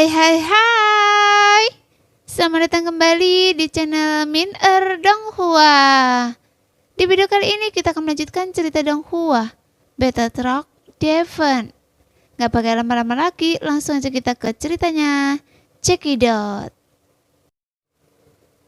Hai hai hai. Selamat datang kembali di channel Min Donghua. Di video kali ini kita akan melanjutkan cerita Donghua Beta Truck Devon. Gak pakai lama-lama lagi, langsung aja kita ke ceritanya. Cekidot.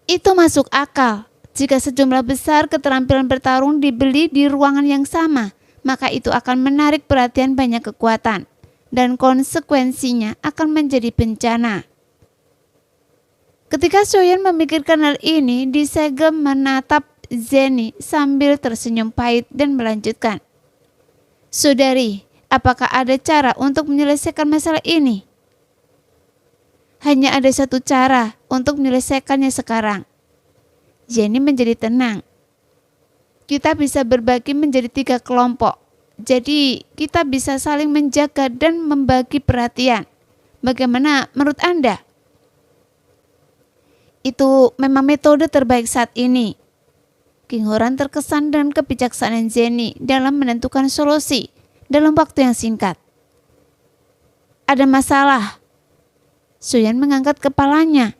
Itu masuk akal. Jika sejumlah besar keterampilan bertarung dibeli di ruangan yang sama, maka itu akan menarik perhatian banyak kekuatan. Dan konsekuensinya akan menjadi bencana. Ketika Soyeon memikirkan hal ini, Disegem menatap Jenny sambil tersenyum pahit dan melanjutkan. Saudari, apakah ada cara untuk menyelesaikan masalah ini? Hanya ada satu cara untuk menyelesaikannya sekarang. Jenny menjadi tenang. Kita bisa berbagi menjadi 3 kelompok. Jadi kita bisa saling menjaga dan membagi perhatian. Bagaimana menurut Anda? Itu memang metode terbaik saat ini. King Horan terkesan dengan kebijaksanaan Jenny dalam menentukan solusi dalam waktu yang singkat. Ada masalah. Soyeon mengangkat kepalanya.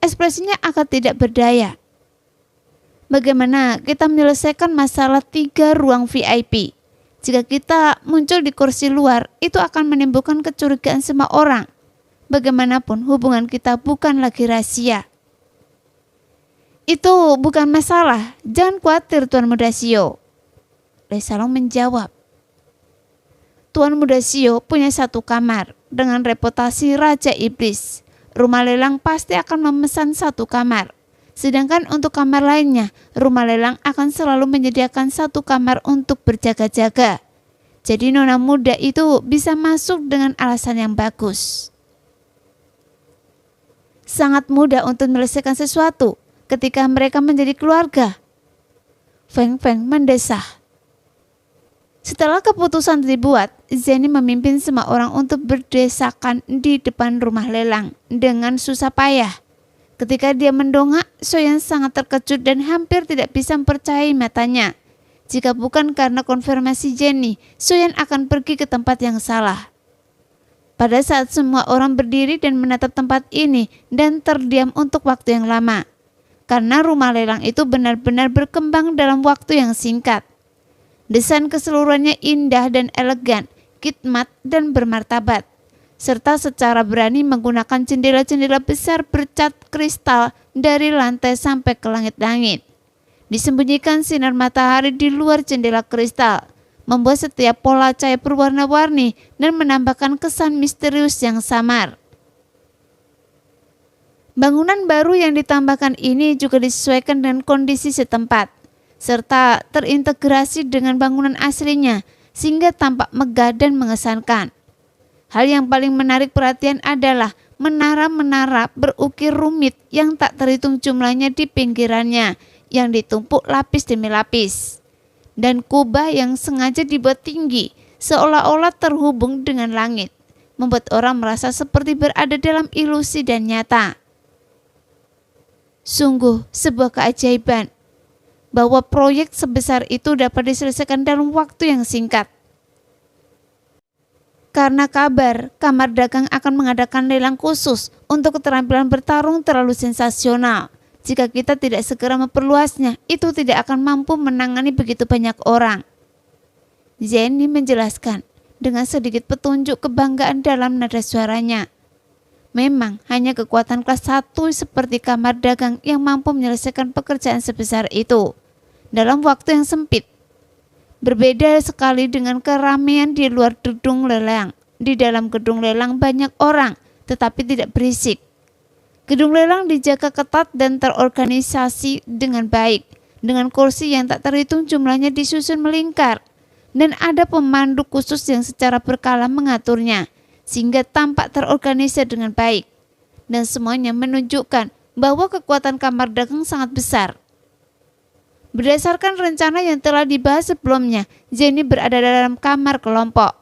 Ekspresinya akan tidak berdaya. Bagaimana kita menyelesaikan masalah 3 ruang VIP? Jika kita muncul di kursi luar, itu akan menimbulkan kecurigaan semua orang. Bagaimanapun hubungan kita bukan lagi rahasia. Itu bukan masalah, jangan khawatir Tuan Muda Shio. Lee Salong menjawab. Tuan Muda Shio punya 1 kamar dengan reputasi Raja Iblis. Rumah lelang pasti akan memesan 1 kamar. Sedangkan untuk kamar lainnya, rumah lelang akan selalu menyediakan 1 kamar untuk berjaga-jaga. Jadi nona muda itu bisa masuk dengan alasan yang bagus. Sangat mudah untuk menyelesaikan sesuatu ketika mereka menjadi keluarga. Feng Feng mendesah. Setelah keputusan dibuat, Jenny memimpin semua orang untuk berdesakan di depan rumah lelang dengan susah payah. Ketika dia mendongak, Soyeon sangat terkejut dan hampir tidak bisa mempercayai matanya. Jika bukan karena konfirmasi Jenny, Soyeon akan pergi ke tempat yang salah. Pada saat semua orang berdiri dan menatap tempat ini dan terdiam untuk waktu yang lama. Karena rumah lelang itu benar-benar berkembang dalam waktu yang singkat. Desain keseluruhannya indah dan elegan, khidmat dan bermartabat. Serta secara berani menggunakan jendela-jendela besar bercat kristal dari lantai sampai ke langit-langit. Disembunyikan sinar matahari di luar jendela kristal, membuat setiap pola cahaya berwarna-warni dan menambahkan kesan misterius yang samar. Bangunan baru yang ditambahkan ini juga disesuaikan dengan kondisi setempat, serta terintegrasi dengan bangunan aslinya sehingga tampak megah dan mengesankan. Hal yang paling menarik perhatian adalah menara-menara berukir rumit yang tak terhitung jumlahnya di pinggirannya yang ditumpuk lapis demi lapis. Dan kubah yang sengaja dibuat tinggi seolah-olah terhubung dengan langit, membuat orang merasa seperti berada dalam ilusi dan nyata. Sungguh sebuah keajaiban bahwa proyek sebesar itu dapat diselesaikan dalam waktu yang singkat. Karena kabar, kamar dagang akan mengadakan lelang khusus untuk keterampilan bertarung terlalu sensasional. Jika kita tidak segera memperluasnya, itu tidak akan mampu menangani begitu banyak orang. Jenny menjelaskan dengan sedikit petunjuk kebanggaan dalam nada suaranya. Memang hanya kekuatan kelas 1 seperti kamar dagang yang mampu menyelesaikan pekerjaan sebesar itu dalam waktu yang sempit. Berbeda sekali dengan keramaian di luar gedung lelang. Di dalam gedung lelang banyak orang, tetapi tidak berisik. Gedung lelang dijaga ketat dan terorganisasi dengan baik, dengan kursi yang tak terhitung jumlahnya disusun melingkar, dan ada pemandu khusus yang secara berkala mengaturnya, sehingga tampak terorganisir dengan baik. Dan semuanya menunjukkan bahwa kekuatan kamar dagang sangat besar. Berdasarkan rencana yang telah dibahas sebelumnya, Jenny berada dalam kamar kelompok.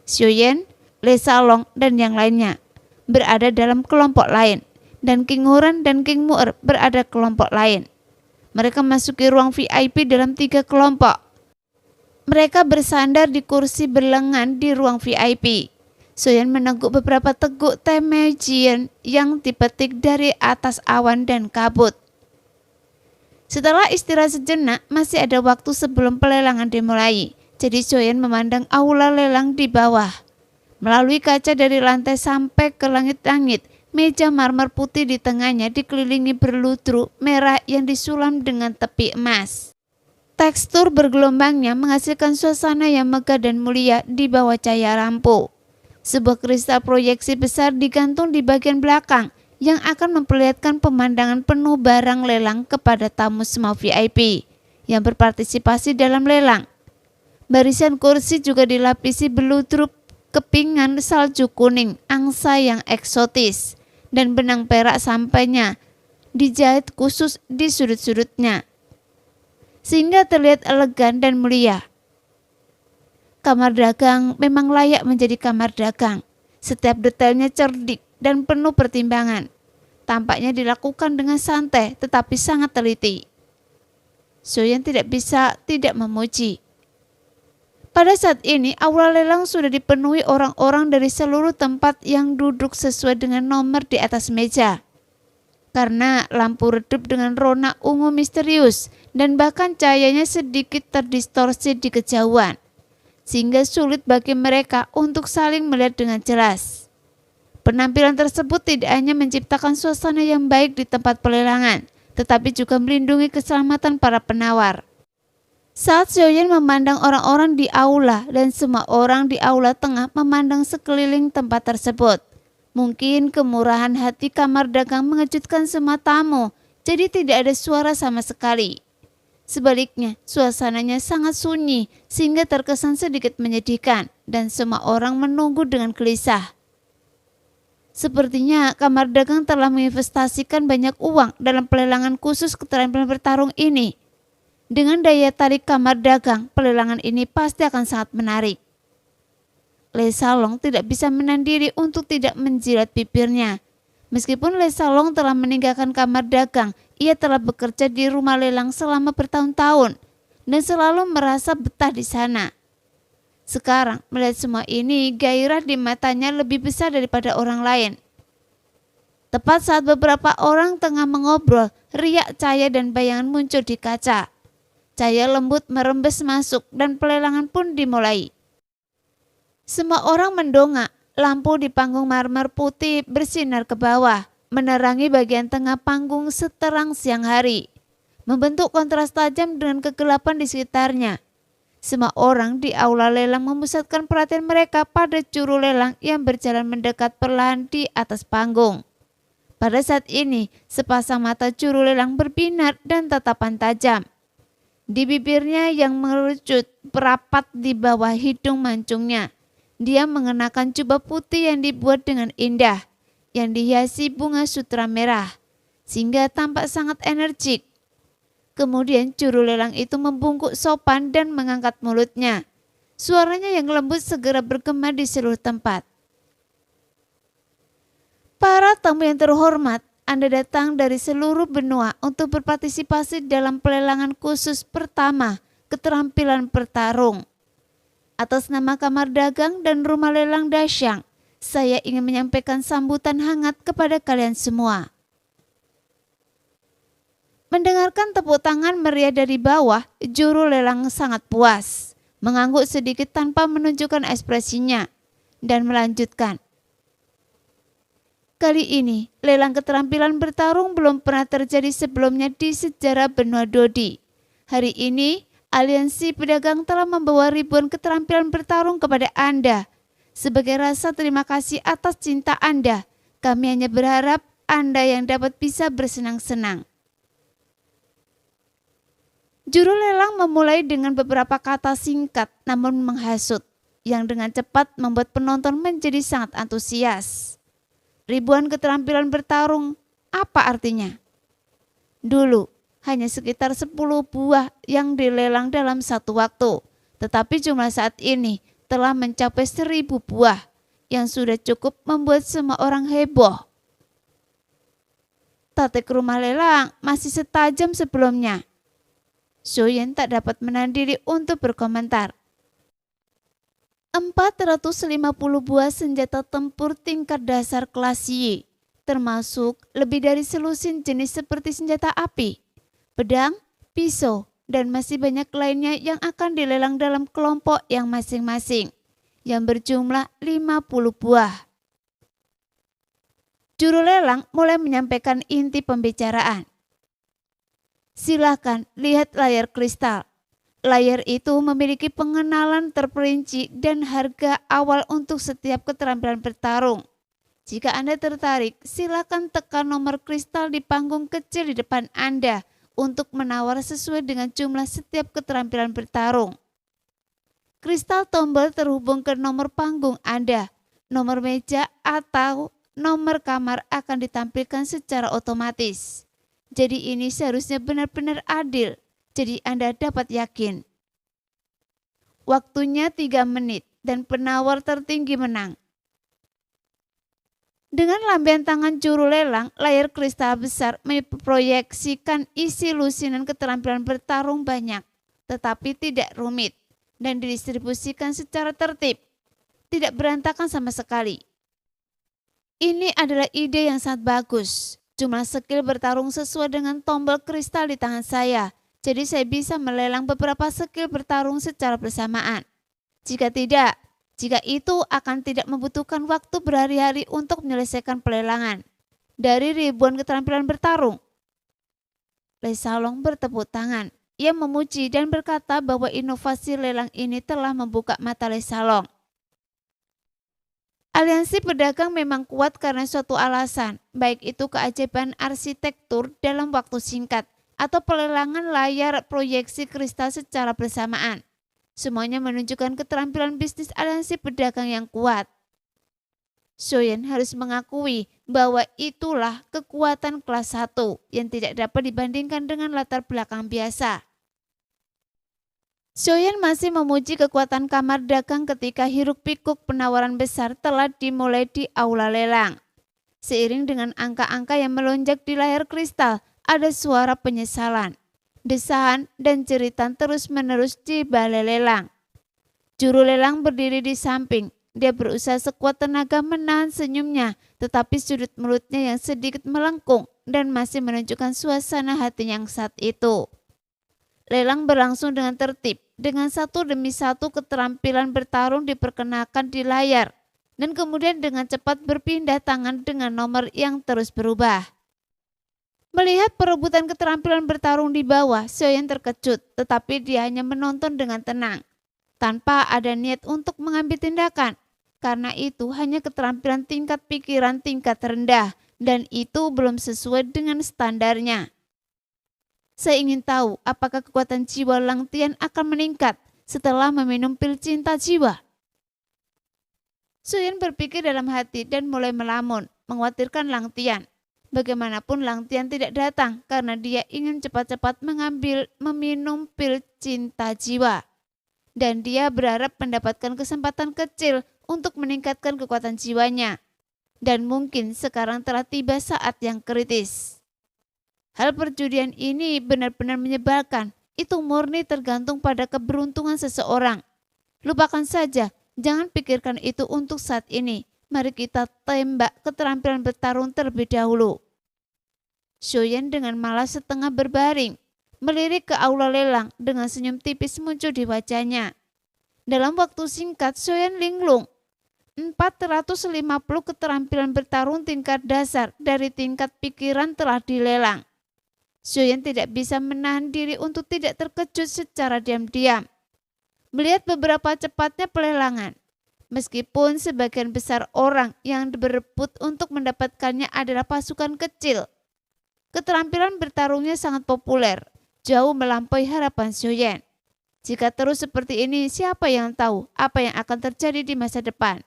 Soyeon, Lee Salong, dan yang lainnya berada dalam kelompok lain. Dan King Horan dan King Muer berada kelompok lain. Mereka masuki ruang VIP dalam 3 kelompok. Mereka bersandar di kursi berlengan di ruang VIP. Soyan meneguk beberapa teguk teh Mejian yang dipetik dari atas awan dan kabut. Setelah istirahat sejenak, masih ada waktu sebelum pelelangan dimulai. Jadi Soyan memandang aula lelang di bawah. Melalui kaca dari lantai sampai ke langit-langit, meja marmer putih di tengahnya dikelilingi berludru merah yang disulam dengan tepi emas. Tekstur bergelombangnya menghasilkan suasana yang megah dan mulia di bawah cahaya lampu. Sebuah kristal proyeksi besar digantung di bagian belakang yang akan memperlihatkan pemandangan penuh barang lelang kepada tamu semua VIP yang berpartisipasi dalam lelang. Barisan kursi juga dilapisi beludru kepingan salju kuning, angsa yang eksotis, dan benang perak sampainya dijahit khusus di sudut-sudutnya, sehingga terlihat elegan dan mulia. Kamar dagang memang layak menjadi kamar dagang. Setiap detailnya cerdik dan penuh pertimbangan. Tampaknya dilakukan dengan santai tetapi sangat teliti. Soyan tidak bisa tidak memuji. Pada saat ini, aula lelang sudah dipenuhi orang-orang dari seluruh tempat yang duduk sesuai dengan nomor di atas meja. Karena lampu redup dengan rona ungu misterius dan bahkan cahayanya sedikit terdistorsi di kejauhan, sehingga sulit bagi mereka untuk saling melihat dengan jelas. Penampilan tersebut tidak hanya menciptakan suasana yang baik di tempat pelelangan, tetapi juga melindungi keselamatan para penawar. Saat Soyan memandang orang-orang di aula dan semua orang di aula tengah memandang sekeliling tempat tersebut, mungkin kemurahan hati kamar dagang mengejutkan semua tamu, jadi tidak ada suara sama sekali. Sebaliknya, suasananya sangat sunyi sehingga terkesan sedikit menyedihkan dan semua orang menunggu dengan gelisah. Sepertinya kamar dagang telah menginvestasikan banyak uang dalam pelelangan khusus keterampilan bertarung ini. Dengan daya tarik kamar dagang, pelelangan ini pasti akan sangat menarik. Le Salong tidak bisa menahan diri untuk tidak menjilat bibirnya. Meskipun Le Salong telah meninggalkan kamar dagang, ia telah bekerja di rumah lelang selama bertahun-tahun dan selalu merasa betah di sana. Sekarang melihat semua ini, gairah di matanya lebih besar daripada orang lain. Tepat saat beberapa orang tengah mengobrol, riak cahaya dan bayangan muncul di kaca. Cahaya lembut merembes masuk dan pelelangan pun dimulai. Semua orang mendongak, lampu di panggung marmer putih bersinar ke bawah, menerangi bagian tengah panggung seterang siang hari, membentuk kontras tajam dengan kegelapan di sekitarnya. Semua orang di aula lelang memusatkan perhatian mereka pada juru lelang yang berjalan mendekat perlahan di atas panggung. Pada saat ini, sepasang mata juru lelang berbinar dan tatapan tajam. Di bibirnya yang mengerucut perapat di bawah hidung mancungnya, dia mengenakan jubah putih yang dibuat dengan indah, yang dihiasi bunga sutra merah, sehingga tampak sangat energik. Kemudian juru lelang itu membungkuk sopan dan mengangkat mulutnya. Suaranya yang lembut segera bergema di seluruh tempat. Para tamu yang terhormat, Anda datang dari seluruh benua untuk berpartisipasi dalam pelelangan khusus pertama keterampilan bertarung. Atas nama Kamar Dagang dan Rumah Lelang Dasyang, saya ingin menyampaikan sambutan hangat kepada kalian semua. Mendengarkan tepuk tangan meriah dari bawah, juru lelang sangat puas, mengangguk sedikit tanpa menunjukkan ekspresinya, dan melanjutkan. Kali ini, lelang keterampilan bertarung belum pernah terjadi sebelumnya di sejarah benua Dodi. Hari ini, Aliansi Pedagang telah membawa ribuan keterampilan bertarung kepada Anda. Sebagai rasa terima kasih atas cinta Anda, kami hanya berharap Anda yang dapat bisa bersenang-senang. Juru lelang memulai dengan beberapa kata singkat namun menghasut, yang dengan cepat membuat penonton menjadi sangat antusias. Ribuan keterampilan bertarung, apa artinya? Dulu, hanya sekitar 10 buah yang dilelang dalam satu waktu. Tetapi jumlah saat ini telah mencapai 1000 buah yang sudah cukup membuat semua orang heboh. Taktik rumah lelang masih setajam sebelumnya. Soyan tak dapat menahan diri untuk berkomentar. 450 buah senjata tempur tingkat dasar kelas Y, termasuk lebih dari selusin jenis seperti senjata api, pedang, pisau, dan masih banyak lainnya yang akan dilelang dalam kelompok yang masing-masing, yang berjumlah 50 buah. Juru lelang mulai menyampaikan inti pembicaraan. Silakan lihat layar kristal. Layar itu memiliki pengenalan terperinci dan harga awal untuk setiap keterampilan bertarung. Jika Anda tertarik, silakan tekan nomor kristal di panggung kecil di depan Anda untuk menawar sesuai dengan jumlah setiap keterampilan bertarung. Kristal tombol terhubung ke nomor panggung Anda. Nomor meja atau nomor kamar akan ditampilkan secara otomatis. Jadi ini seharusnya benar-benar adil. Jadi Anda dapat yakin. Waktunya 3 menit dan penawar tertinggi menang. Dengan lambaian tangan juru lelang, layar kristal besar memproyeksikan isi lusinan keterampilan bertarung banyak, tetapi tidak rumit, dan didistribusikan secara tertib, tidak berantakan sama sekali. Ini adalah ide yang sangat bagus. Jumlah skill bertarung sesuai dengan tombol kristal di tangan saya. Jadi saya bisa melelang beberapa skill bertarung secara bersamaan. Jika itu akan tidak membutuhkan waktu berhari-hari untuk menyelesaikan pelelangan dari ribuan keterampilan bertarung. Le Salong bertepuk tangan. Ia memuji dan berkata bahwa inovasi lelang ini telah membuka mata Le Salong. Aliansi pedagang memang kuat karena suatu alasan, baik itu keajaiban arsitektur dalam waktu singkat, atau pelelangan layar proyeksi kristal secara bersamaan. Semuanya menunjukkan keterampilan bisnis aliansi pedagang yang kuat. Soyen harus mengakui bahwa itulah kekuatan kelas 1 yang tidak dapat dibandingkan dengan latar belakang biasa. Soyen masih memuji kekuatan kamar dagang ketika hiruk-pikuk penawaran besar telah dimulai di aula lelang. Seiring dengan angka-angka yang melonjak di layar kristal, ada suara penyesalan, desahan, dan jeritan terus-menerus di balai lelang. Juru lelang berdiri di samping. Dia berusaha sekuat tenaga menahan senyumnya, tetapi sudut mulutnya yang sedikit melengkung dan masih menunjukkan suasana hati yang saat itu. Lelang berlangsung dengan tertib, dengan satu demi satu keterampilan bertarung diperkenalkan di layar, dan kemudian dengan cepat berpindah tangan dengan nomor yang terus berubah. Melihat perebutan keterampilan bertarung di bawah, Soyen terkejut, tetapi dia hanya menonton dengan tenang, tanpa ada niat untuk mengambil tindakan. Karena itu hanya keterampilan tingkat pikiran tingkat rendah, dan itu belum sesuai dengan standarnya. Saya ingin tahu apakah kekuatan jiwa Lang Tian akan meningkat setelah meminum pil cinta jiwa. Soyen berpikir dalam hati dan mulai melamun, mengkhawatirkan Lang Tian. Bagaimanapun Lang Tian tidak datang karena dia ingin cepat-cepat meminum pil cinta jiwa. Dan dia berharap mendapatkan kesempatan kecil untuk meningkatkan kekuatan jiwanya. Dan mungkin sekarang telah tiba saat yang kritis. Hal perjudian ini benar-benar menyebalkan. Itu murni tergantung pada keberuntungan seseorang. Lupakan saja, jangan pikirkan itu untuk saat ini. Mari kita tembak keterampilan bertarung terlebih dahulu. Soyen dengan malas setengah berbaring, melirik ke aula lelang dengan senyum tipis muncul di wajahnya. Dalam waktu singkat, Soyen linglung. 450 keterampilan bertarung tingkat dasar dari tingkat pikiran telah dilelang. Soyen tidak bisa menahan diri untuk tidak terkejut secara diam-diam. Melihat beberapa cepatnya pelelangan. Meskipun sebagian besar orang yang berebut untuk mendapatkannya adalah pasukan kecil, keterampilan bertarungnya sangat populer, jauh melampaui harapan Soyen. Jika terus seperti ini, siapa yang tahu apa yang akan terjadi di masa depan.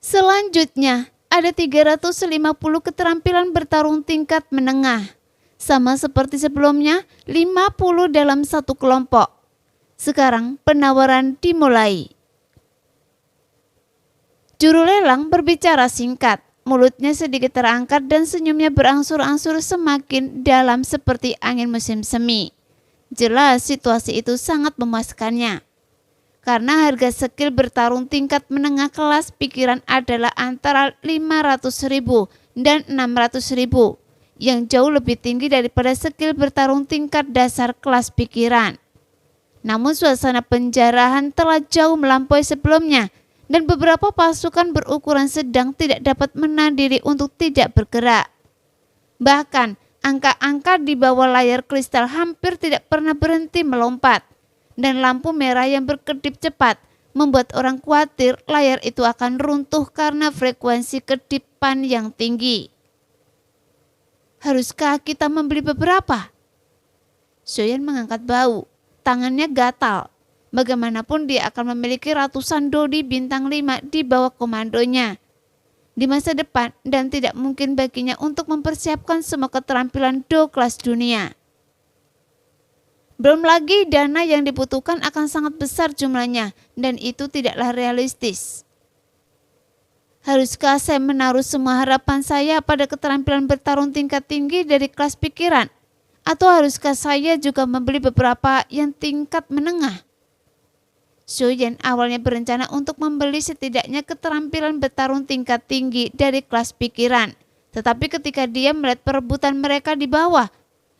Selanjutnya, ada 350 keterampilan bertarung tingkat menengah. Sama seperti sebelumnya, 50 dalam satu kelompok. Sekarang penawaran dimulai. Juru lelang berbicara singkat, mulutnya sedikit terangkat dan senyumnya berangsur-angsur semakin dalam seperti angin musim semi. Jelas situasi itu sangat memuaskannya. karena harga skill bertarung tingkat menengah kelas pikiran adalah antara 500.000 dan 600.000, yang jauh lebih tinggi daripada skill bertarung tingkat dasar kelas pikiran. Namun suasana penjarahan telah jauh melampaui sebelumnya dan beberapa pasukan berukuran sedang tidak dapat menahan diri untuk tidak bergerak. Bahkan angka-angka di bawah layar kristal hampir tidak pernah berhenti melompat, dan lampu merah yang berkedip cepat membuat orang khawatir layar itu akan runtuh karena frekuensi kedipan yang tinggi. Haruskah kita membeli beberapa? Soyan mengangkat bahu, tangannya gatal. Bagaimanapun dia akan memiliki ratusan dodi bintang 5 di bawah komandonya di masa depan dan tidak mungkin baginya untuk mempersiapkan semua keterampilan do kelas dunia. Belum lagi dana yang dibutuhkan akan sangat besar jumlahnya dan itu tidaklah realistis. Haruskah saya menaruh semua harapan saya pada keterampilan bertarung tingkat tinggi dari kelas pikiran? Atau haruskah saya juga membeli beberapa yang tingkat menengah? Soyan awalnya berencana untuk membeli setidaknya keterampilan bertarung tingkat tinggi dari kelas pikiran. Tetapi ketika dia melihat perebutan mereka di bawah,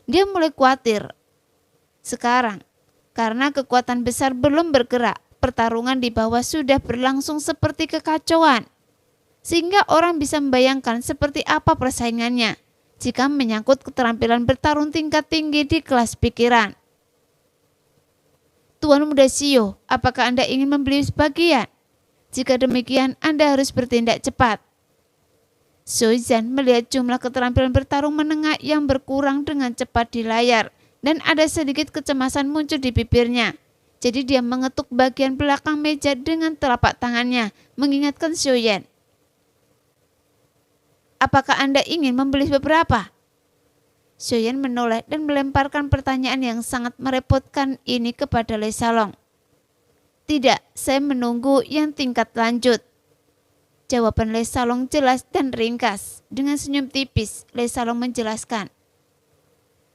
dia mulai khawatir. Sekarang, karena kekuatan besar belum bergerak, pertarungan di bawah sudah berlangsung seperti kekacauan. Sehingga orang bisa membayangkan seperti apa persaingannya jika menyangkut keterampilan bertarung tingkat tinggi di kelas pikiran. Tuan Muda Shio, apakah Anda ingin membeli sebagian? Jika demikian, Anda harus bertindak cepat. Soizan melihat jumlah keterampilan bertarung menengah yang berkurang dengan cepat di layar, dan ada sedikit kecemasan muncul di bibirnya. Jadi dia mengetuk bagian belakang meja dengan telapak tangannya, mengingatkan Soyan. Apakah Anda ingin membeli beberapa? Soyan menoleh dan melemparkan pertanyaan yang sangat merepotkan ini kepada Le Salong. Tidak, saya menunggu yang tingkat lanjut. Jawaban Le Salong jelas dan ringkas. Dengan senyum tipis, Le Salong menjelaskan.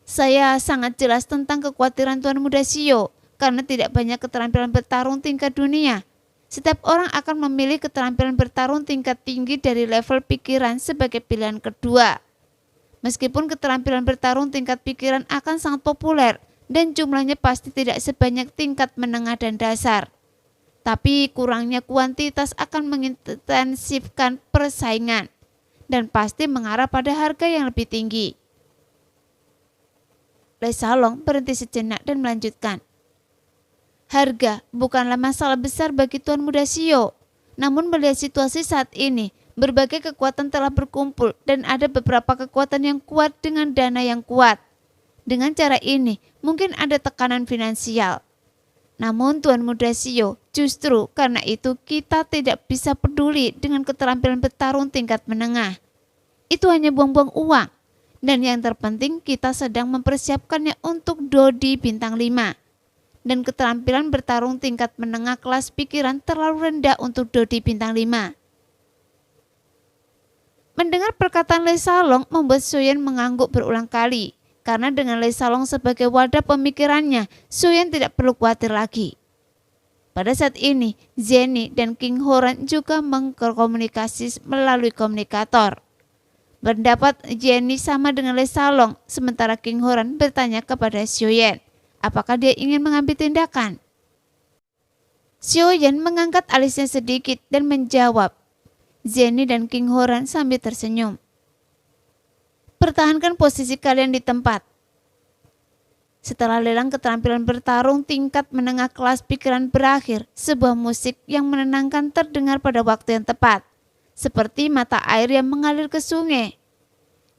Saya sangat jelas tentang kekhawatiran Tuan Muda Shio karena tidak banyak keterampilan bertarung tingkat dunia. Setiap orang akan memilih keterampilan bertarung tingkat tinggi dari level pikiran sebagai pilihan kedua. Meskipun keterampilan bertarung tingkat pikiran akan sangat populer dan jumlahnya pasti tidak sebanyak tingkat menengah dan dasar. Tapi kurangnya kuantitas akan mengintensifkan persaingan dan pasti mengarah pada harga yang lebih tinggi. Le Salong berhenti sejenak dan melanjutkan. Harga bukanlah masalah besar bagi Tuan Muda Shio. Namun melihat situasi saat ini, berbagai kekuatan telah berkumpul dan ada beberapa kekuatan yang kuat dengan dana yang kuat. Dengan cara ini, mungkin ada tekanan finansial. Namun Tuan Muda Shio, justru karena itu kita tidak bisa peduli dengan keterampilan bertarung tingkat menengah. Itu hanya buang-buang uang. Dan yang terpenting kita sedang mempersiapkannya untuk Dodi bintang 5. Dan keterampilan bertarung tingkat menengah kelas pikiran terlalu rendah untuk Dodi bintang 5. Mendengar perkataan Le Salong membuat Soyan mengangguk berulang kali. Karena dengan Le Salong sebagai wadah pemikirannya, Soyan tidak perlu khawatir lagi. Pada saat ini, Jenny dan King Horan juga berkomunikasi melalui komunikator. Pendapat Jenny sama dengan Le Salong, sementara King Horan bertanya kepada Soyan, apakah dia ingin mengambil tindakan. Soyan mengangkat alisnya sedikit dan menjawab. Jenny dan King Horan sambil tersenyum. Pertahankan posisi kalian di tempat. Setelah lelang keterampilan bertarung tingkat menengah kelas pikiran berakhir, sebuah musik yang menenangkan terdengar pada waktu yang tepat. Seperti mata air yang mengalir ke sungai.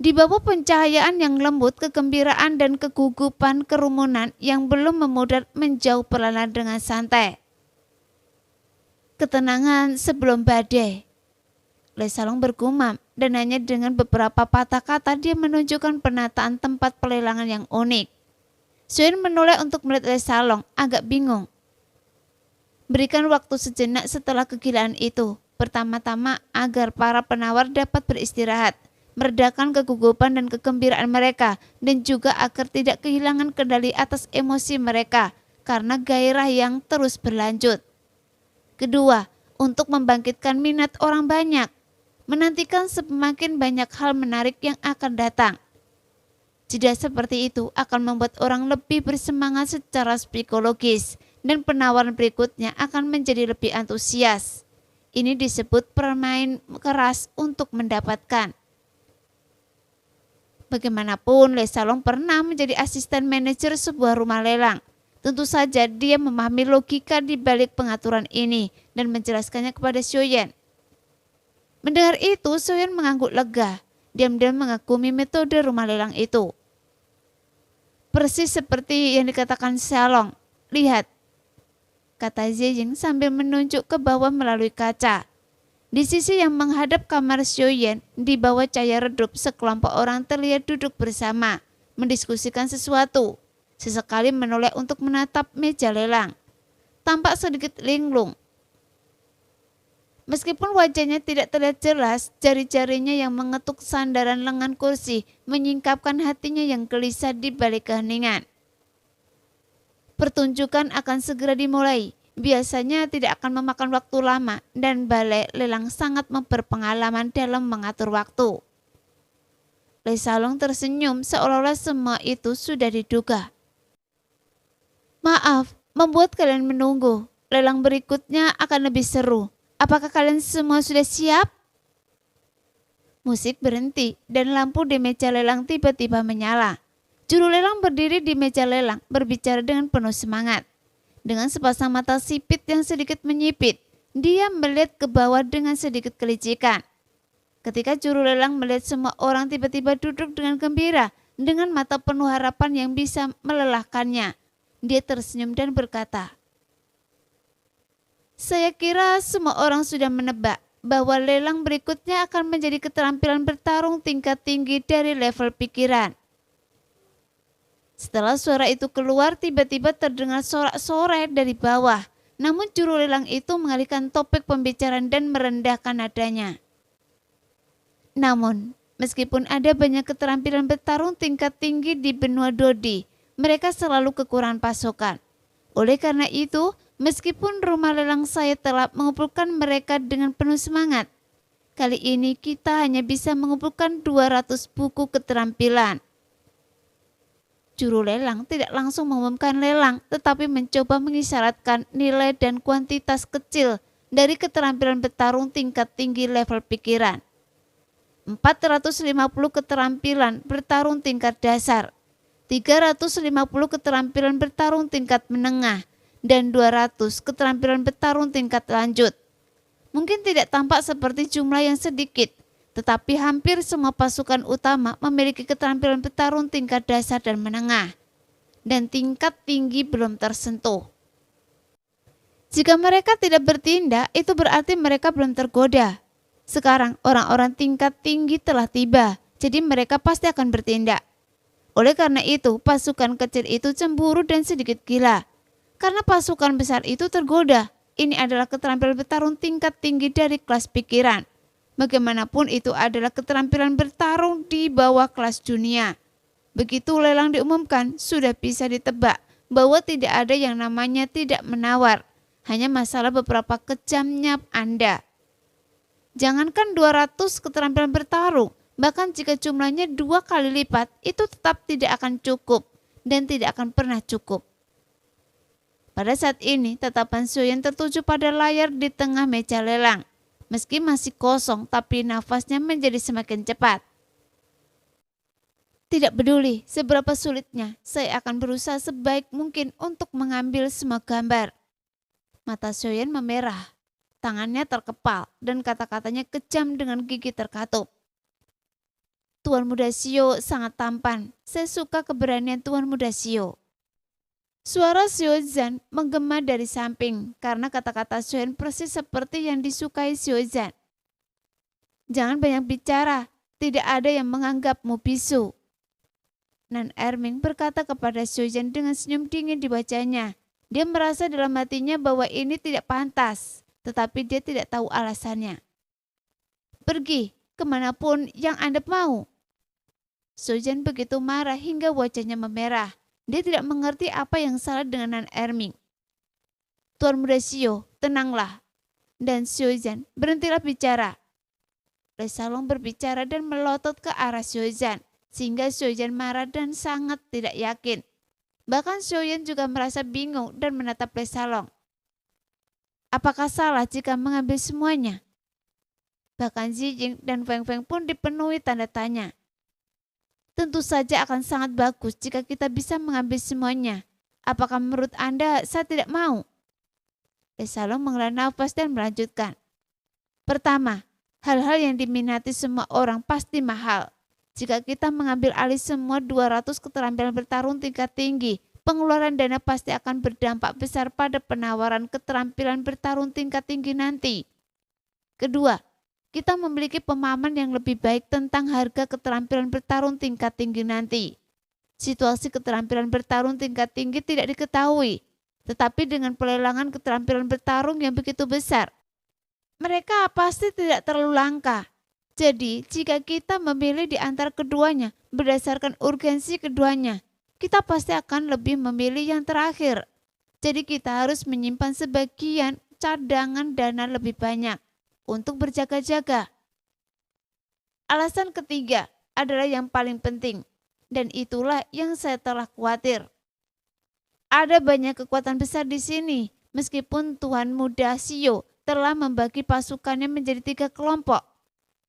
Di bawah pencahayaan yang lembut, kegembiraan dan kegugupan kerumunan yang belum memudar menjauh perlahan dengan santai. Ketenangan sebelum badai. Le Salong bergumam dan hanya dengan beberapa patah kata dia menunjukkan penataan tempat pelelangan yang unik. Soyan menoleh untuk melihat Le Salong, agak bingung. Berikan waktu sejenak setelah kegilaan itu. Pertama-tama agar para penawar dapat beristirahat, meredakan kegugupan dan kegembiraan mereka, dan juga agar tidak kehilangan kendali atas emosi mereka karena gairah yang terus berlanjut. Kedua, untuk membangkitkan minat orang banyak, menantikan semakin banyak hal menarik yang akan datang. Jeda seperti itu akan membuat orang lebih bersemangat secara psikologis dan penawaran berikutnya akan menjadi lebih antusias. Ini disebut bermain keras untuk mendapatkan. Bagaimanapun, Le Salong pernah menjadi asisten manajer sebuah rumah lelang. Tentu saja dia memahami logika di balik pengaturan ini dan menjelaskannya kepada Xiaoyan. Mendengar itu, Xiaoyan mengangguk lega, diam-diam mengagumi metode rumah lelang itu. Persis seperti yang dikatakan Salong. Lihat, kata Ziying sambil menunjuk ke bawah melalui kaca. Di sisi yang menghadap kamar Xiaoyan, di bawah cahaya redup, sekelompok orang terlihat duduk bersama, mendiskusikan sesuatu. Sesekali menoleh untuk menatap meja lelang. Tampak sedikit linglung. Meskipun wajahnya tidak terlihat jelas, jari-jarinya yang mengetuk sandaran lengan kursi menyingkapkan hatinya yang gelisah di balik keheningan. Pertunjukan akan segera dimulai. Biasanya tidak akan memakan waktu lama dan balai lelang sangat berpengalaman dalam mengatur waktu. Le Salong tersenyum seolah-olah semua itu sudah diduga. Maaf, membuat kalian menunggu. Lelang berikutnya akan lebih seru. Apakah kalian semua sudah siap? Musik berhenti dan lampu di meja lelang tiba-tiba menyala. Juru lelang berdiri di meja lelang berbicara dengan penuh semangat. Dengan sepasang mata sipit yang sedikit menyipit, dia melihat ke bawah dengan sedikit kelicikan. Ketika juru lelang melihat semua orang tiba-tiba duduk dengan gembira, dengan mata penuh harapan yang bisa melelahkannya, dia tersenyum dan berkata, saya kira semua orang sudah menebak bahwa lelang berikutnya akan menjadi keterampilan bertarung tingkat tinggi dari level pikiran. Setelah suara itu keluar, tiba-tiba terdengar sorak-sorai dari bawah. Namun juru lelang itu mengalihkan topik pembicaraan dan merendahkan nadanya. Namun, meskipun ada banyak keterampilan bertarung tingkat tinggi di benua Dodi, mereka selalu kekurangan pasukan. Oleh karena itu, meskipun rumah lelang saya telah mengumpulkan mereka dengan penuh semangat, kali ini kita hanya bisa mengumpulkan 200 buku keterampilan. Juru lelang tidak langsung mengumumkan lelang, tetapi mencoba mengisyaratkan nilai dan kuantitas kecil dari keterampilan bertarung tingkat tinggi level pikiran. 450 keterampilan bertarung tingkat dasar, 350 keterampilan bertarung tingkat menengah, dan 200 keterampilan bertarung tingkat lanjut. Mungkin tidak tampak seperti jumlah yang sedikit, tetapi hampir semua pasukan utama memiliki keterampilan bertarung tingkat dasar dan menengah, dan tingkat tinggi belum tersentuh. Jika mereka tidak bertindak, itu berarti mereka belum tergoda. Sekarang orang-orang tingkat tinggi telah tiba, jadi mereka pasti akan bertindak. Oleh karena itu, pasukan kecil itu cemburu dan sedikit gila. Karena pasukan besar itu tergoda. Ini adalah keterampilan bertarung tingkat tinggi dari kelas pikiran. Bagaimanapun itu adalah keterampilan bertarung di bawah kelas dunia. Begitu lelang diumumkan, sudah bisa ditebak bahwa tidak ada yang namanya tidak menawar. Hanya masalah beberapa kejamnya Anda. Jangankan 200 keterampilan bertarung, bahkan jika jumlahnya 2 kali lipat, itu tetap tidak akan cukup dan tidak akan pernah cukup. Pada saat ini, tatapan Xiaoyan tertuju pada layar di tengah meja lelang. Meski masih kosong, tapi nafasnya menjadi semakin cepat. Tidak peduli seberapa sulitnya, saya akan berusaha sebaik mungkin untuk mengambil semua gambar. Mata Xiaoyan memerah, tangannya terkepal, dan kata-katanya kejam dengan gigi terkatup. Tuan Muda Xiao sangat tampan. Saya suka keberanian Tuan Muda Xiao. Suara Xiao Zhan menggema dari samping karena kata-kata Xiaoyan persis seperti yang disukai Xiao Zhan. Jangan banyak bicara, tidak ada yang menganggapmu bisu. Nan Erming berkata kepada Xiao Zhan dengan senyum dingin di wajahnya. Dia merasa dalam hatinya bahwa ini tidak pantas, tetapi dia tidak tahu alasannya. Pergi kemanapun yang Anda mau. Xiao Zhan begitu marah hingga wajahnya memerah. Dia tidak mengerti apa yang salah dengan Nan Erming. Tuan Muda Xiao, tenanglah. dan Xiaozhan, berhentilah bicara. Le Salong berbicara dan melotot ke arah Xiaozhan, sehingga Xiaozhan marah dan sangat tidak yakin. Bahkan Xiaozhan juga merasa bingung dan menatap Le Salong. Apakah salah jika mengambil semuanya? Bahkan Zijing dan Feng Feng pun dipenuhi tanda tanya. Tentu saja akan sangat bagus jika kita bisa mengambil semuanya. Apakah menurut Anda saya tidak mau? Le Salong menghela nafas dan melanjutkan. Pertama, hal-hal yang diminati semua orang pasti mahal. Jika kita mengambil alih semua 200 keterampilan bertarung tingkat tinggi, pengeluaran dana pasti akan berdampak besar pada penawaran keterampilan bertarung tingkat tinggi nanti. Kedua, kita memiliki pemahaman yang lebih baik tentang harga keterampilan bertarung tingkat tinggi nanti. Situasi keterampilan bertarung tingkat tinggi tidak diketahui, tetapi dengan pelelangan keterampilan bertarung yang begitu besar, mereka pasti tidak terlalu langka. Jadi, jika kita memilih di antara keduanya berdasarkan urgensi keduanya, kita pasti akan lebih memilih yang terakhir. Jadi kita harus menyimpan sebagian cadangan dana lebih banyak untuk berjaga-jaga. Alasan ketiga adalah yang paling penting, dan itulah yang saya telah khawatir. Ada banyak kekuatan besar di sini, meskipun Tuan Muda Xio telah membagi pasukannya menjadi 3 kelompok.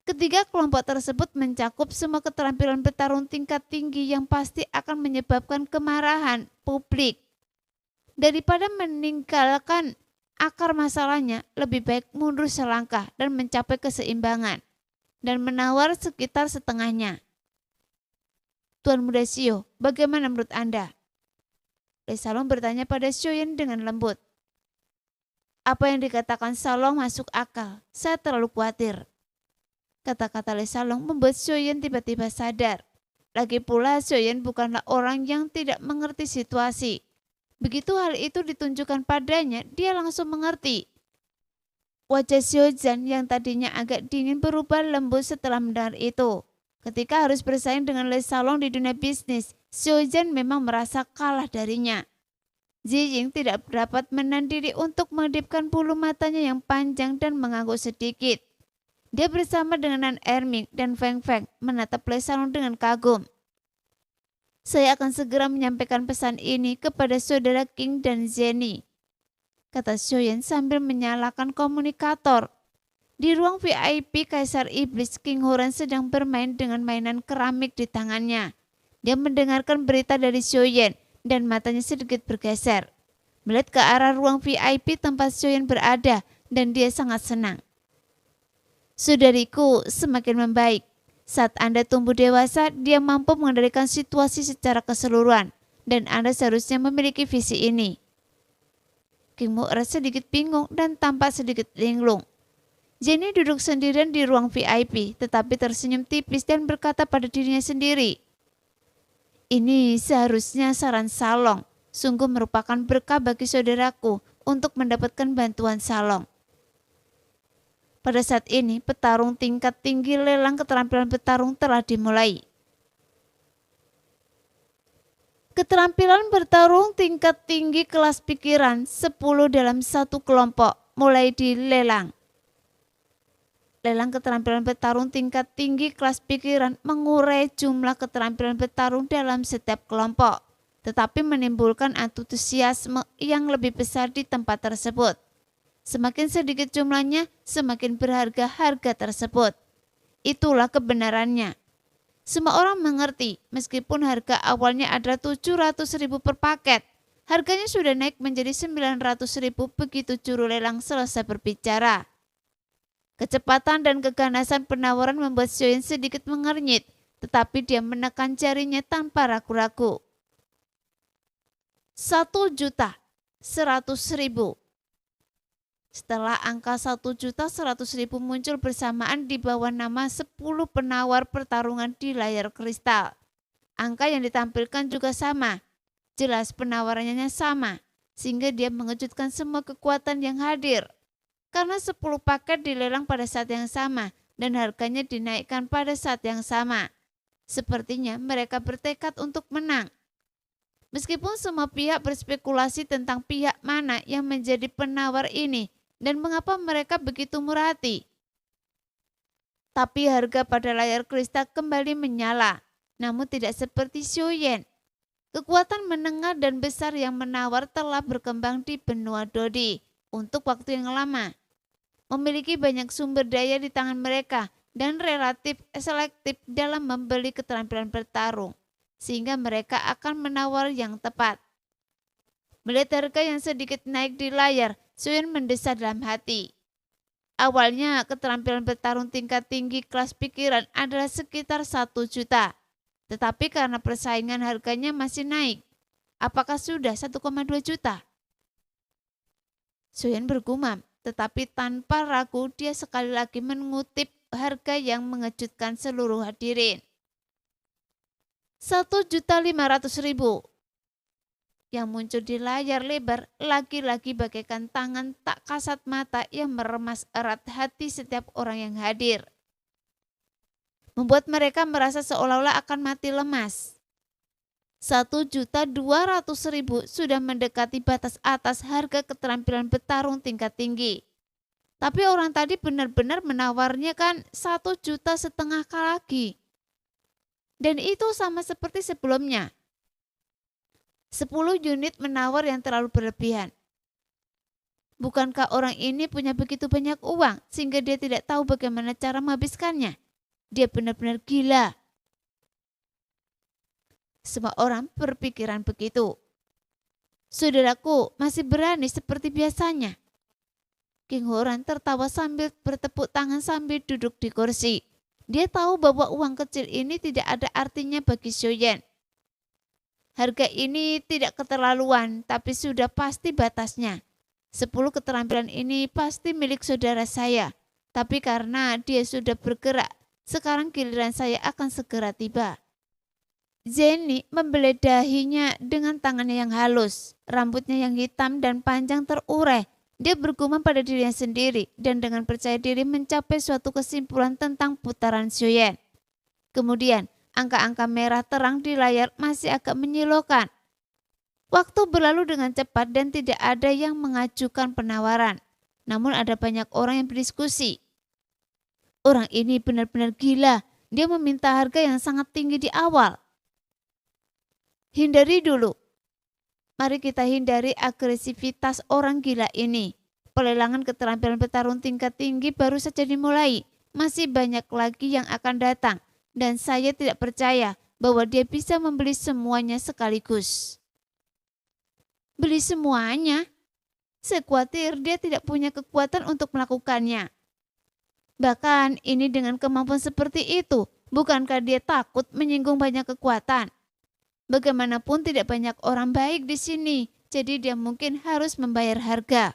Ketiga kelompok tersebut mencakup semua keterampilan bertarung tingkat tinggi yang pasti akan menyebabkan kemarahan publik. Daripada meninggalkan akar masalahnya, lebih baik mundur selangkah dan mencapai keseimbangan dan menawar sekitar setengahnya. Tuan Muda Xio, bagaimana menurut Anda? Le Salong bertanya pada Xiaoyan dengan lembut. Apa yang dikatakan Salong masuk akal, saya terlalu khawatir. Kata-kata Le Salong membuat Xiaoyan tiba-tiba sadar. Lagi pula Xiaoyan bukanlah orang yang tidak mengerti situasi. Begitu hal itu ditunjukkan padanya, dia langsung mengerti. Wajah Xiaozhan yang tadinya agak dingin berubah lembut setelah mendengar itu. Ketika harus bersaing dengan Le Salong di dunia bisnis, Xiaozhan memang merasa kalah darinya. Zijing tidak dapat menahan diri untuk mengedipkan bulu matanya yang panjang dan mengangguk sedikit. Dia bersama dengan Nan Erming dan Feng Feng menatap Le Salong dengan kagum. Saya akan segera menyampaikan pesan ini kepada saudara King dan Zenny, kata Xiaoyan sambil menyalakan komunikator. Di ruang VIP Kaisar Iblis, King Huran sedang bermain dengan mainan keramik di tangannya. Dia mendengarkan berita dari Xiaoyan dan matanya sedikit bergeser, melihat ke arah ruang VIP tempat Xiaoyan berada, dan dia sangat senang. Saudariku semakin membaik. Saat Anda tumbuh dewasa, dia mampu mengendalikan situasi secara keseluruhan, dan Anda seharusnya memiliki visi ini. King Mu'er sedikit bingung dan tampak sedikit linglung. Jenny duduk sendirian di ruang VIP, tetapi tersenyum tipis dan berkata pada dirinya sendiri, ini seharusnya saran Salong. Sungguh merupakan berkah bagi saudaraku untuk mendapatkan bantuan Salong. Pada saat ini, petarung tingkat tinggi lelang keterampilan bertarung telah dimulai. Keterampilan bertarung tingkat tinggi kelas pikiran 10 dalam 1 kelompok mulai dilelang. Lelang keterampilan bertarung tingkat tinggi kelas pikiran mengurai jumlah keterampilan bertarung dalam setiap kelompok, tetapi menimbulkan antusiasme yang lebih besar di tempat tersebut. Semakin sedikit jumlahnya, semakin berharga harga tersebut. Itulah kebenarannya. Semua orang mengerti, meskipun harga awalnya adalah 700.000 per paket, harganya sudah naik menjadi 900.000 begitu juru lelang selesai berbicara. Kecepatan dan keganasan penawaran membuat Xiaoyan sedikit mengernyit, tetapi dia menekan jarinya tanpa ragu-ragu. 1.100.000. Setelah angka 1.100.000 muncul bersamaan di bawah nama 10 penawar pertarungan di layar kristal. Angka yang ditampilkan juga sama. Jelas penawarannya sama, sehingga dia mengejutkan semua kekuatan yang hadir. Karena 10 paket dilelang pada saat yang sama dan harganya dinaikkan pada saat yang sama. Sepertinya mereka bertekad untuk menang. Meskipun semua pihak berspekulasi tentang pihak mana yang menjadi penawar ini, dan mengapa mereka begitu murah hati. Tapi harga pada layar kristal kembali menyala, namun tidak seperti Xiaoyan. Kekuatan menengah dan besar yang menawar telah berkembang di benua Dodi untuk waktu yang lama. Memiliki banyak sumber daya di tangan mereka dan relatif selektif dalam membeli keterampilan bertarung, sehingga mereka akan menawar yang tepat. Melihat harga yang sedikit naik di layar, Xiaoyan mendesah dalam hati. Awalnya keterampilan bertarung tingkat tinggi kelas pikiran adalah sekitar 1 juta. Tetapi karena persaingan harganya masih naik. Apakah sudah 1,2 juta? Xiaoyan bergumam, tetapi tanpa ragu dia sekali lagi mengutip harga yang mengejutkan seluruh hadirin. 1.500.000. Yang muncul di layar lebar lagi-lagi bagaikan tangan tak kasat mata yang meremas erat hati setiap orang yang hadir. Membuat mereka merasa seolah-olah akan mati lemas. 1.200.000 sudah mendekati batas atas harga keterampilan bertarung tingkat tinggi. Tapi orang tadi benar-benar menawarnya kan 1,5 juta lagi. Dan itu sama seperti sebelumnya. 10 unit menawar yang terlalu berlebihan. Bukankah orang ini punya begitu banyak uang sehingga dia tidak tahu bagaimana cara menghabiskannya? Dia benar-benar gila. Semua orang berpikiran begitu. Saudaraku masih berani seperti biasanya. King Horan tertawa sambil bertepuk tangan sambil duduk di kursi. Dia tahu bahwa uang kecil ini tidak ada artinya bagi Xiaoyan. Harga ini tidak keterlaluan, tapi sudah pasti batasnya. 10 keterampilan ini pasti milik saudara saya. Tapi karena dia sudah bergerak, sekarang giliran saya akan segera tiba. Zeni membelah dahinya dengan tangannya yang halus. Rambutnya yang hitam dan panjang terurai. Dia bergumam pada dirinya sendiri dan dengan percaya diri mencapai suatu kesimpulan tentang putaran Xiaoyan. Kemudian, angka-angka merah terang di layar masih agak menyilaukan. Waktu berlalu dengan cepat dan tidak ada yang mengajukan penawaran. Namun ada banyak orang yang berdiskusi. Orang ini benar-benar gila. Dia meminta harga yang sangat tinggi di awal. Hindari dulu. Mari kita hindari agresivitas orang gila ini. Pelelangan keterampilan bertarung tingkat tinggi baru saja dimulai. Masih banyak lagi yang akan datang. Dan saya tidak percaya bahwa dia bisa membeli semuanya sekaligus. Beli semuanya? Saya khawatir dia tidak punya kekuatan untuk melakukannya. Bahkan ini dengan kemampuan seperti itu, bukankah dia takut menyinggung banyak kekuatan? Bagaimanapun tidak banyak orang baik di sini, jadi dia mungkin harus membayar harga.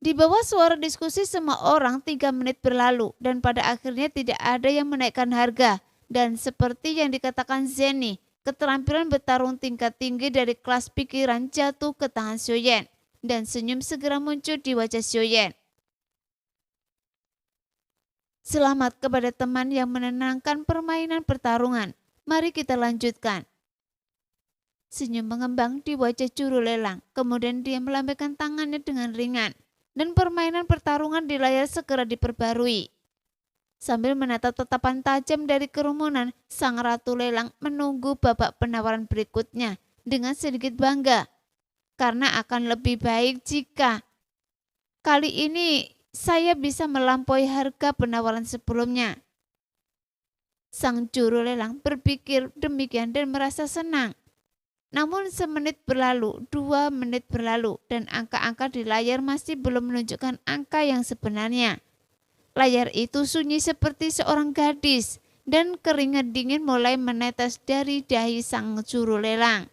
Di bawah suara diskusi semua orang 3 menit berlalu dan pada akhirnya tidak ada yang menaikkan harga. Dan seperti yang dikatakan Zeni, keterampilan bertarung tingkat tinggi dari kelas pikiran jatuh ke tangan Xiaoyan dan senyum segera muncul di wajah Xiaoyan. Selamat kepada teman yang menenangkan permainan pertarungan. Mari kita lanjutkan. Senyum mengembang di wajah juru lelang, kemudian dia melambaikan tangannya dengan ringan. Dan permainan pertarungan di layar segera diperbarui. Sambil menatap tatapan tajam dari kerumunan, sang ratu lelang menunggu babak penawaran berikutnya dengan sedikit bangga. Karena akan lebih baik jika kali ini saya bisa melampaui harga penawaran sebelumnya. Sang juru lelang berpikir demikian dan merasa senang. Namun semenit berlalu, 2 menit berlalu dan angka-angka di layar masih belum menunjukkan angka yang sebenarnya. Layar itu sunyi seperti seorang gadis dan keringat dingin mulai menetes dari dahi sang juru lelang.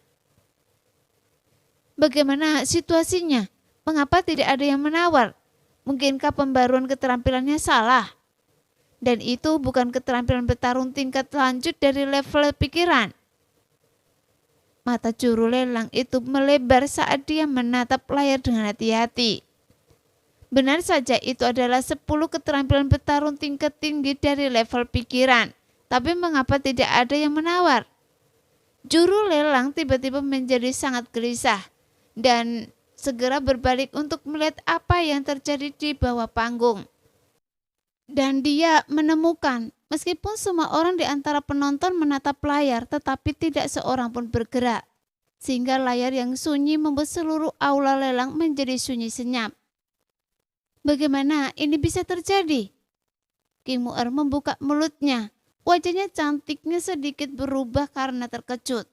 Bagaimana situasinya? Mengapa tidak ada yang menawar? Mungkinkah pembaruan keterampilannya salah? Dan itu bukan keterampilan bertarung tingkat lanjut dari level pikiran. Mata juru lelang itu melebar saat dia menatap layar dengan hati-hati. Benar saja itu adalah 10 keterampilan bertarung tingkat tinggi dari level pikiran. Tapi mengapa tidak ada yang menawar? Juru lelang tiba-tiba menjadi sangat gelisah. Dan segera berbalik untuk melihat apa yang terjadi di bawah panggung. Dan dia menemukan, meskipun semua orang di antara penonton menatap layar, tetapi tidak seorang pun bergerak. Sehingga layar yang sunyi membuat seluruh aula lelang menjadi sunyi senyap. Bagaimana ini bisa terjadi? King Mu'er membuka mulutnya. Wajahnya cantiknya sedikit berubah karena terkejut.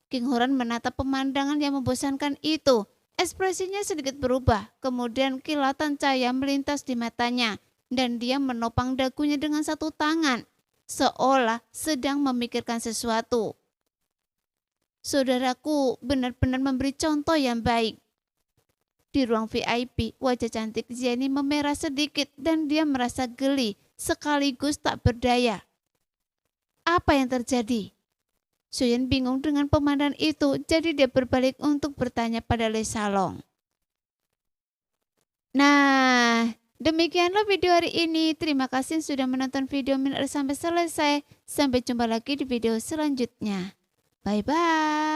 King Huran menatap pemandangan yang membosankan itu. Ekspresinya sedikit berubah, kemudian kilatan cahaya melintas di matanya. Dan dia menopang dagunya dengan satu tangan, seolah sedang memikirkan sesuatu. Saudaraku benar-benar memberi contoh yang baik. Di ruang VIP, wajah cantik Jenny memerah sedikit dan dia merasa geli sekaligus tak berdaya. Apa yang terjadi? Suyen bingung dengan pemandangan itu, jadi dia berbalik untuk bertanya pada Le Salong. Nah, demikianlah video hari ini. Terima kasih sudah menonton video Min sampai selesai. Sampai jumpa lagi di video selanjutnya. Bye-bye.